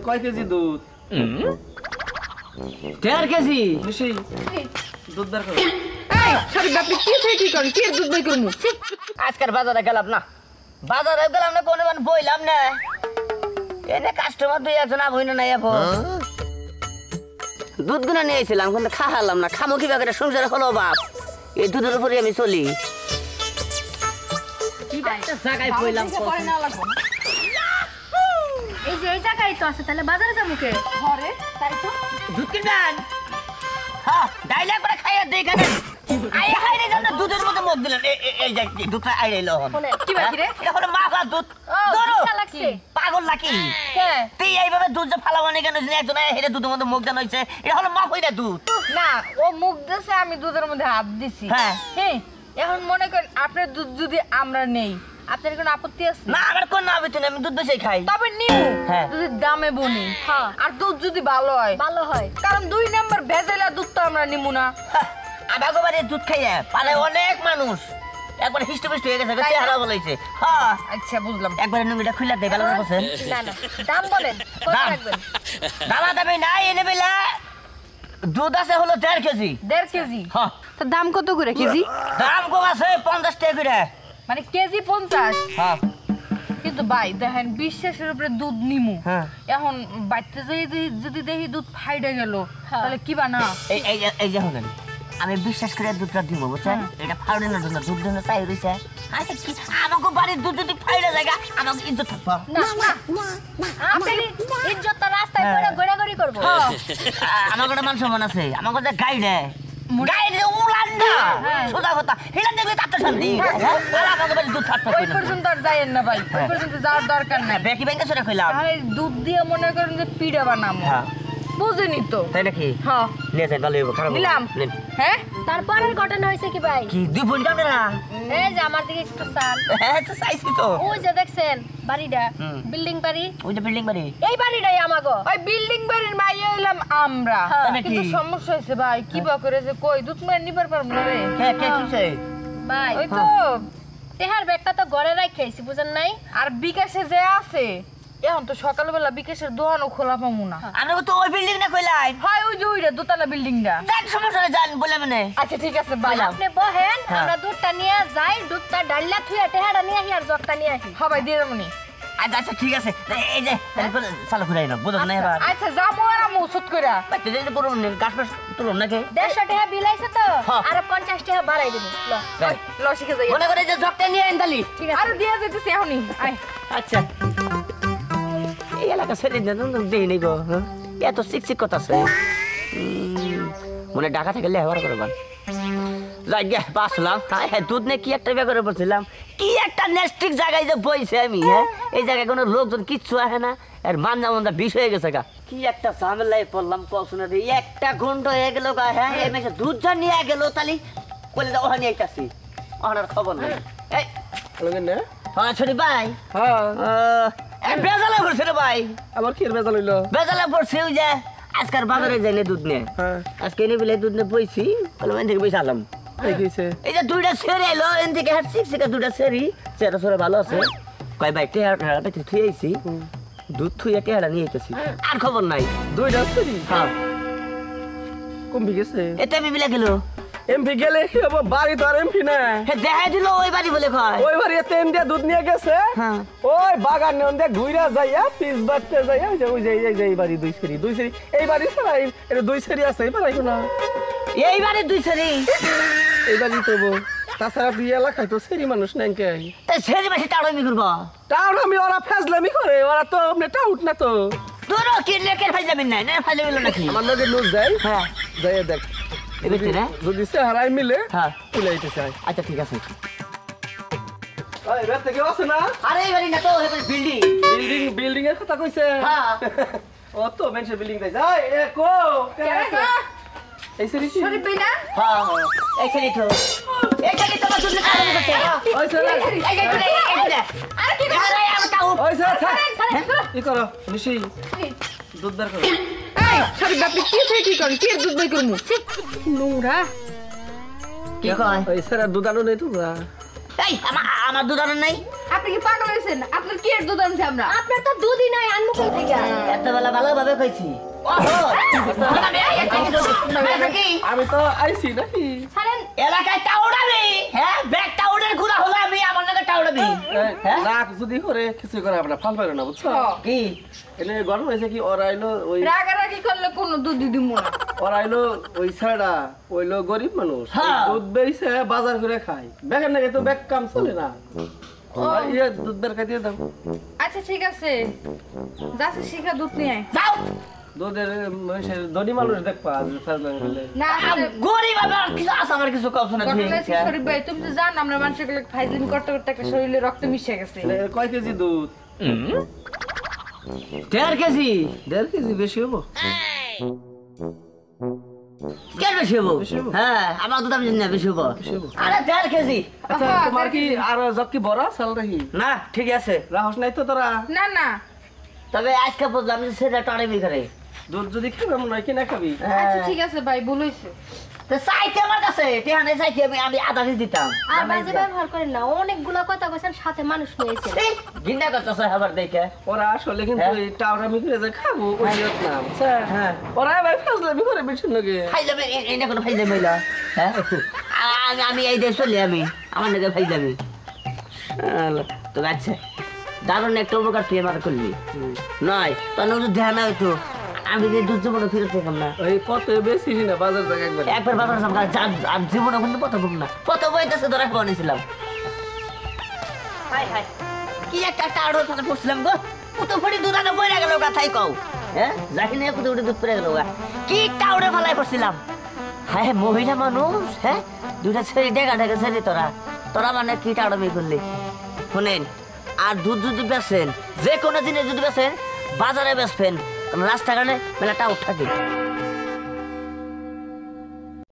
কয় কেজি দুধ 1.5 কেজি নিশি দুধ বের করো এই সরি বাপি কি থেকে কি করেন কি দুধ বই করমু আজকাল বাজারে গেলাম না কোনো মান বইলাম না এনে কাস্টমার দুই একজন আবই না নাই আপো দুধ গুনা নিয়ে আইছিলাম কিন্তু খাওয়ালাম না খামো কি বাগের সংসার হলো বাপ এই দুধের উপরে আমি চলি কি ভাই জায়গায় বইলাম এই যে এই জায়গায় তো আছে তাহলে বাজারে যাবো কে ঘরে তাই তো দুধ কিনবেন হ্যাঁ ডাইলে করে খাইয়া দেই কেন আই হাইরে জান দুধের মধ্যে মুখ দিলেন এই যে দুধটা আইলো কি বাকি রে এটা হলো মাখা দুধ ধরো পাগল নাকি কে তুই এইভাবে দুধ যে ফালাবানি কেন জানি একজন হেরে দুধের মধ্যে মুখ দেন হইছে এটা হলো মাখ হইরা দুধ না ও মুখ দিছে আমি দুধের মধ্যে হাত দিছি হ্যাঁ এখন মনে করেন আপনার দুধ যদি আমরা নেই আপনার কোনো আপত্তি আছে না আমার কোন আপত্তি নেই আমি দুধ বেশি খাই তবে নিউ হ্যাঁ দুধের দামে বনি হ্যাঁ আর দুধ যদি ভালো হয় কারণ 2 নাম্বার ভেজাইলা দুধ তো আমরা নিমু না আবাগো বাড়ি দুধ খাইয়া পালে অনেক মানুষ একবার হিস্টপিস্ট হয়ে গেছে চেহারা বলাইছে হ্যাঁ আচ্ছা বুঝলাম একবার নুঙ্গিটা খুলে দে ভালো করে না না দাম বলেন কত দাম? রাখবেন দামা দামি নাই এনে বেলা দুধ আছে হলো 1.5 কেজি 1.5 কেজি হ্যাঁ তো দাম কত করে কেজি দাম কম আছে 50 টাকা করে মানে কেজি 50 হ্যাঁ কিন্তু ভাই দেখেন বিশ্বাসের উপরে দুধ নিমু হ্যাঁ এখন বাইতে যদি দেখি দুধ ফাইডে গেল তাহলে কি বানা এই যে হলেন আমি বিশ্বাস করে দুধটা দিব বুঝছেন এটা ফাউডেনের জন্য দুধ জন্য চাই রইছে আচ্ছা কি আমাকে বাড়ির দুধ যদি ফাইডে জায়গা আমাকে ইজ্জত থাকবো না আপনি ইজ্জতটা রাস্তায় করে গড়াগড়ি করব আমাকে একটা মান সম্মান আছে আমাকে যে গাইডে উলান্ডা সোজা কথা হিলা দেখলে তাতে শান্তি আর আমাকে বাড়ির দুধ থাকতে ওই পর্যন্ত আর যাইয়েন না ভাই ওই পর্যন্ত যাওয়ার দরকার নাই বেকি ব্যাংকে সেটা কইলাম তাহলে দুধ দিয়ে মনে করেন যে পিঠা বানাবো হ্যাঁ বুঝেনি তো তাই নাকি হ্যাঁ নিয়ে যাই ভালো হইব খারাপ নিলাম হ্যাঁ তারপরের ঘটনা হইছে কি ভাই কি 2 ফোন যাবে না এই যে আমার দিকে একটু চাল হ্যাঁ তো চাইছি তো ওই যে দেখছেন বাড়িটা বিল্ডিং বাড়ি ওই যে বিল্ডিং বাড়ি এই বাড়িটাই আমাগো ওই বিল্ডিং বাড়ির মাইয়া হইলাম আমরা কিন্তু সমস্যা হয়েছে ভাই কি বা করে যে কই দুধ মানে নিবার পারবো না রে কে কিছে ভাই ওই তো তেহার ব্যাগটা তো ঘরে রাখাইছি বুঝেন নাই আর বিকাশে যে আছে এখন তো সকালবেলা বিকাশের দোকানও খোলা পাবো না আমরা তো ওই বিল্ডিং না কইলাই হয় ওই যে ওইটা দোতলা বিল্ডিংটা জান সমস্যা নাই জান বলে মানে আচ্ছা ঠিক আছে ভাই আপনি বহেন আমরা দুধটা নিয়ে যাই দুধটা ডাল্লা থুয়া তেহারা নিয়ে আহি আর জগটা নিয়ে আহি হ্যাঁ ভাই দিয়ে যাবনি আচ্ছা ঠিক আছে এই যে তারপর চালু করে নাও বুঝছ না এবার আচ্ছা যাবো আর আমি ওষুধ করে বাচ্চা যে করুন গাছ পাশ তুলুন নাকি 150 টাকা বিলাইছে তো আর 50 টাকা বাড়াই দেব ল শিখে যাই মনে করে যে জগটা নিয়ে আনতালি ঠিক আছে আর দিয়ে যেতেছি এখনই আয় আচ্ছা এই এলাকা ছেড়ে দেই নেই গো এত শিক্ষিক কথা আছে মনে ঢাকা থেকে লেহার করবেন যাই গে বাসলাম হ্যাঁ দুধ নিয়ে কি একটা ব্যাপারে বলছিলাম কি একটা নেস্টিক জায়গায় যে বইছে আমি হ্যাঁ এই জায়গায় কোনো লোকজন কিচ্ছু আসে না আর মান্দা মান্দা বিষ হয়ে গেছে গা কি একটা ঝামেলায় পড়লাম পছন্দ একটা ঘন্টা হয়ে গেল গা হ্যাঁ এই মেশে দুধ যা নিয়ে গেল তালি বলে যাও ওখানে আইতাছি ওখানের খবর নেই এই হ্যাঁ ছোটি ভাই হ্যাঁ বেজালে পড়ছে রে ভাই আবার কি বেজাল হইলো বেজালে পড়ছে ওই যে আজকাল বাজারে যাইনি দুধ নিয়ে আজকে এনে বলে দুধ নিয়ে বইছি বলে এন থেকে বইসা আলাম এই যে 2টা ছেড়ে এলো এন থেকে হাট শিখছে 2টা ছেড়ি চেরা সরে ভালো আছে কয় ভাই টেহারা পেতে থুই আইছি দুধ থুইয়া টেহারা নিয়ে আইতেছি আর খবর নাই 2টা ছেড়ি হ্যাঁ কমবি গেছে এতে আমি বিলা গেল এমপি গেলে কি হবো বাড়ি তো আর এমপি না দেখাই দিল ওই বাড়ি বলে কয় ওই বাড়ি তেন দিয়ে দুধ নিয়ে গেছে হ্যাঁ ওই বাগান নিয়ে দিয়ে ঘুরা যাইয়া পিস বাড়তে যাইয়া ওই যে এই বাড়ি 2 সেরি এই বাড়ি ছাড়া এটা 2 সেরি আছে এই বাড়ি না এই বাড়ি 2 সেরি এই বাড়ি তো তাছাড়া তুই এলাকায় তো সেরি মানুষ নাই কে তাই সেরি মাসে টাড়মি করবো টাউন আমি ওরা ফেজলামি করে ওরা তো টাউট না তো তোর কি লেকের ভাই যাবেন নাই না ভাই যাবেন নাকি আমার লগে লোক যায় হ্যাঁ যাইয়া দেখ যদি সে হারাই মিলে হ্যাঁ তুলাইতে চাই আচ্ছা ঠিক আছে ওই রাত থেকে আছে না আরে এই বাড়ি না তো বিল্ডিং বিল্ডিং এর কথা কইছে হ্যাঁ ও তো মেনশন বিল্ডিং তাই যাই এ কো এই সেরি সরি পেই না হ্যাঁ এই সেরি তো আমার দুধ না করতে ওই সেরা এই যে আরে কি আরে আমি তাও ওই সেরা থাক কি করো নিশি দুধ বের করো এই সরি বাপি কি থেকে কি করেন কি দুধ বই করমু নোংরা কি কয় ওই সেরা দুধ আনো নেই তোমরা এই আমার দুধ আনেন নাই? আপনি কি পাগল হয়েছেন? আপনার কি এর দুধ আনছি আমরা? আপনার তো দুধই নাই আনমু কই থেকে এত বেলা ভালোভাবে কইছি। আমি তো আইছি নাকি ছাড়েন এলাকায় টাউডাবি, হ্যাঁ ব্যাগ টাউডের গুলা হলো আমি আমার নাকি টাউডাবি। হ্যাঁ রাগ যদি করে কিছু করে আপনার ফাল পাইলো না বুঝছো কি এনে গরম হয়েছে কি ওরা আইলো ওই রাগারাগি করলে কোনো দুধই দিব না। ওরা আইলো ওই ছাড়া ওইলো গরিব মানুষ হ্যাঁ। দুধ বেরিয়েছে বাজার করে খায় ব্যাগের নাকি তো ব্যাগ কাম চলে না ইয়ে দুধ বের খাই দিয়ে দাও আচ্ছা ঠিক আছে, যাচ্ছে শিখা দুধ নিয়ে আয়। যাও দুধের ধনী মানুষ দেখবা না আসলে গরিব আমার কিছু আছে, আমার কিছু কথা না। ঘটনা হচ্ছে কি শরীফ ভাই, তুমি তো জানো আমরা মানুষের গুলো ফাইজলিমি করতে করতে একটা শরীরে রক্ত মিশে গেছে। কয় কেজি দুধ 1.5 কেজি। 1.5 কেজি বেশি হবো কেন বেশি হবো? বেশি হবো? হ্যাঁ আমার দুধ আমি জানি না বেশি হবো। বেশি হবো। আরে 1.5 কেজি আচ্ছা আহা, তোমার 1.5 কি কেজি। আর জগ কি বড় চাল নাকি না ঠিক আছে, রাহস নাই তো তোরা না না তবে আজকে বুঝলাম যে সেটা টাড়াবি করে। দুধ যদি খাবে মনে হয় কিনা খাবি আচ্ছা ঠিক আছে ভাই, ভুল হয়েছে। তো চাইতে আমার কাছে টেহানে চাইতে আমি আধা কেজি দিতাম। আর বাজে ব্যবহার করেন না, অনেকগুলো কথা কইছেন, সাথে মানুষ নিয়েছেন। এই, ঘৃণা করতেছে আবার দেখে। ওরা আসলে কিন্তু হ্যাঁ। এই টাওরামি করে যে খাবো ওই জিনিস না বুঝছো? হ্যাঁ ওরা ভাই ফাজলামি করে বেশি নাকি ফাইজামি এই না কোনো ফাইজামি হইলা, হ্যাঁ আমি এই দেশ চলি আমি আমার নাকি ফাইজামি। তো আচ্ছা দারুণ একটা উপকার তুই আমার করলি নয়, তোর যদি ধ্যান না হইতো আমি যে দুধ জীবনে ফিরত পেতাম না। ওই কত বেশি না বাজার জায়গা একবার একবার বাজার আর জীবনে কিন্তু পথ বুক না, পথ বইতেছে ধরা বানিয়েছিলাম। হাই হাই কি একটা টাড়োর কথা পড়ছিলাম গো, কত ফড়ি দুধ আনা বইরা গেল কথাই কও, হ্যাঁ জানি না কত দুধ পড়ে গেল কি টাউরে ফেলাই পড়ছিলাম। হ্যাঁ মহিলা মানুষ, হ্যাঁ দুটা ছেড়ে ডেকা ডেকে ছেড়ে তোরা তোরা মানে কি টাড়ামি করলি। শুনেন আর দুধ যদি বেচেন যে কোনো জিনিস যদি বেচেন বাজারে বেচবেন, রাস্তাঘাটে মেলা টাউট থাকে।